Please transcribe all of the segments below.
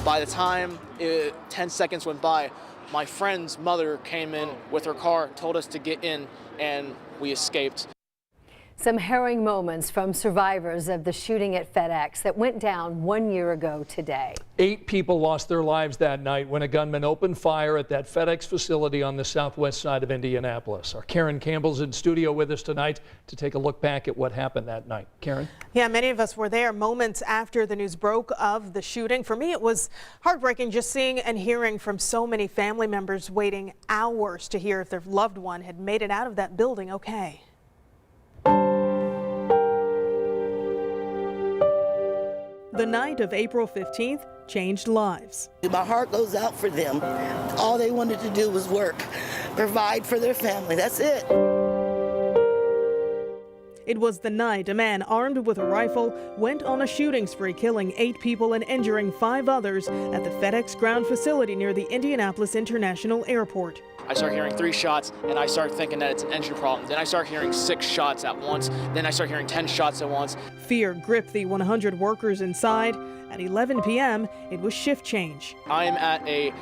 By the time 10 seconds went by, my friend's mother came in with her car, told us to get in, and we escaped. Some harrowing moments from survivors of the shooting at FedEx that went down 1 year ago today. 8 people lost their lives that night when a gunman opened fire at that FedEx facility on the southwest side of Indianapolis. Our Karen Campbell's in studio with us tonight to take a look back at what happened that night. Karen? Yeah, many of us were there moments after the news broke of the shooting. For me, it was heartbreaking just seeing and hearing from so many family members waiting hours to hear if their loved one had made it out of that building okay. The night of April 15th changed lives. My heart goes out for them. All they wanted to do was work, provide for their family. That's it. It was the night a man armed with a rifle went on a shooting spree, killing 8 people and injuring 5 others at the FedEx Ground facility near the Indianapolis International Airport. I start hearing 3 shots, and I start thinking that it's an engine problem. Then I start hearing 6 shots at once. Then I start hearing 10 shots at once. Fear gripped the 100 workers inside. At 11 p.m., it was shift change. I'm at a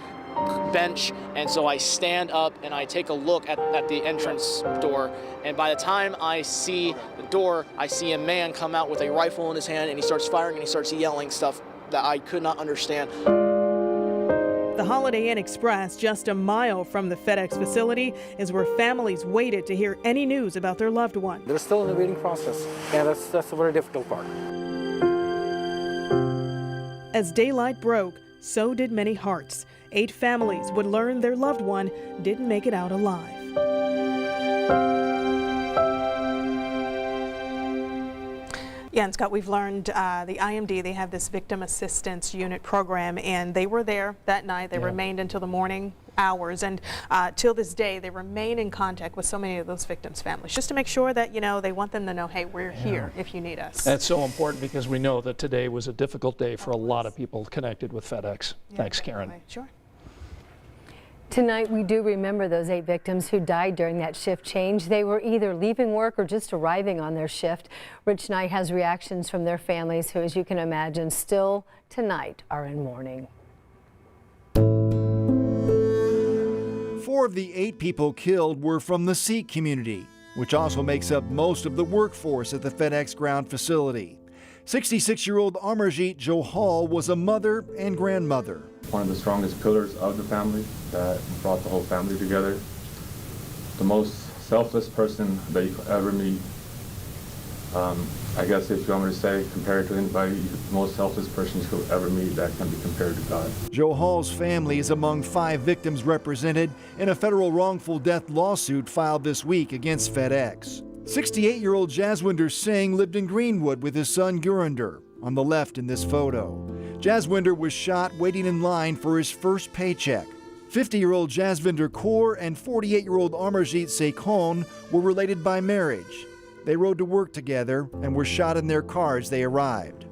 bench, and so I stand up and I take a look at the entrance door. And by the time I see the door, I see a man come out with a rifle in his hand, and he starts firing and he starts yelling stuff that I could not understand. The Holiday Inn Express, just a mile from the FedEx facility, is where families waited to hear any news about their loved one. They're still in the waiting process, and that's a very difficult part. As daylight broke, so did many hearts. 8 families would learn their loved one didn't make it out alive. Yeah, and Scott, we've learned the IMD, they have this victim assistance unit program, and they were there that night. They remained until the morning hours, and till this day, they remain in contact with so many of those victims' families, just to make sure that, you know, they want them to know, hey, we're here if you need us. That's so important because we know that today was a difficult day for a lot of people connected with FedEx. Yeah, thanks, Karen. Sure. Tonight, we do remember those 8 victims who died during that shift change. They were either leaving work or just arriving on their shift. Rich Knight has reactions from their families who, as you can imagine, still tonight are in mourning. 4 of the 8 people killed were from the Sikh community, which also makes up most of the workforce at the FedEx Ground facility. 66-year-old Amarjit Johal was a mother and grandmother. One of the strongest pillars of the family that brought the whole family together. The most selfless person that you could ever meet. I guess if you want me to say, compared to anybody, the most selfless person you could ever meet that can be compared to God. Johal's family is among 5 victims represented in a federal wrongful death lawsuit filed this week against FedEx. 68-year-old Jaswinder Singh lived in Greenwood with his son Gurinder, on the left in this photo. Jaswinder was shot waiting in line for his first paycheck. 50-year-old Jasvinder Kaur and 48-year-old Amarjit Sekhon were related by marriage. They rode to work together and were shot in their car as they arrived.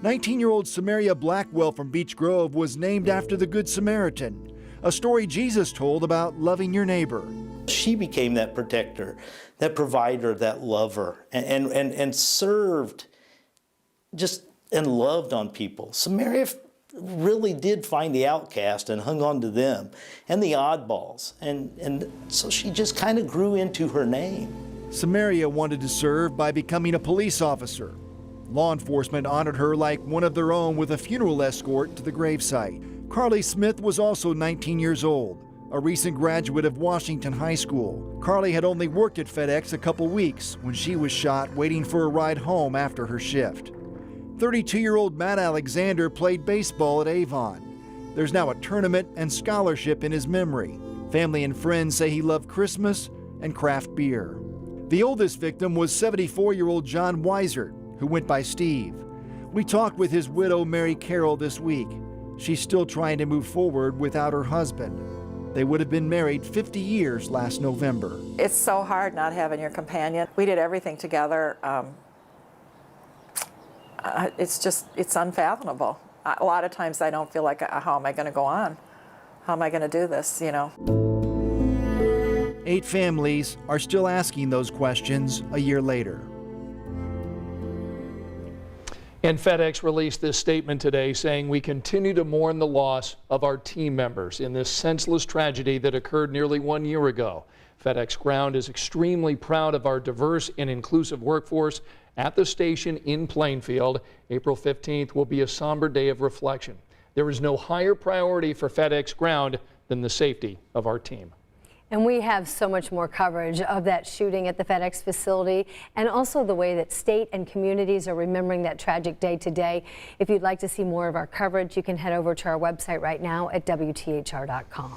19-year-old Samaria Blackwell from Beech Grove was named after the Good Samaritan, a story Jesus told about loving your neighbor. She became that protector, that provider, that lover, and served just and loved on people. Samaria really did find the outcast and hung on to them and the oddballs. And so she just kind of grew into her name. Samaria wanted to serve by becoming a police officer. Law enforcement honored her like one of their own with a funeral escort to the gravesite. Carly Smith was also 19 years old, a recent graduate of Washington High School. Carly had only worked at FedEx a couple weeks when she was shot waiting for a ride home after her shift. 32-year-old Matt Alexander played baseball at Avon. There's now a tournament and scholarship in his memory. Family and friends say he loved Christmas and craft beer. The oldest victim was 74-year-old John Weisert, who went by Steve. We talked with his widow, Mary Carroll, this week. She's still trying to move forward without her husband. They would have been married 50 years last November. It's so hard not having your companion. We did everything together. It's unfathomable. A lot of times I don't feel like, how am I going to go on? How am I going to do this, you know? 8 families are still asking those questions a year later. And FedEx released this statement today saying, "We continue to mourn the loss of our team members in this senseless tragedy that occurred nearly 1 year ago. FedEx Ground is extremely proud of our diverse and inclusive workforce at the station in Plainfield. April 15th will be a somber day of reflection. There is no higher priority for FedEx Ground than the safety of our team." And we have so much more coverage of that shooting at the FedEx facility and also the way that state and communities are remembering that tragic day today. If you'd like to see more of our coverage, you can head over to our website right now at WTHR.com.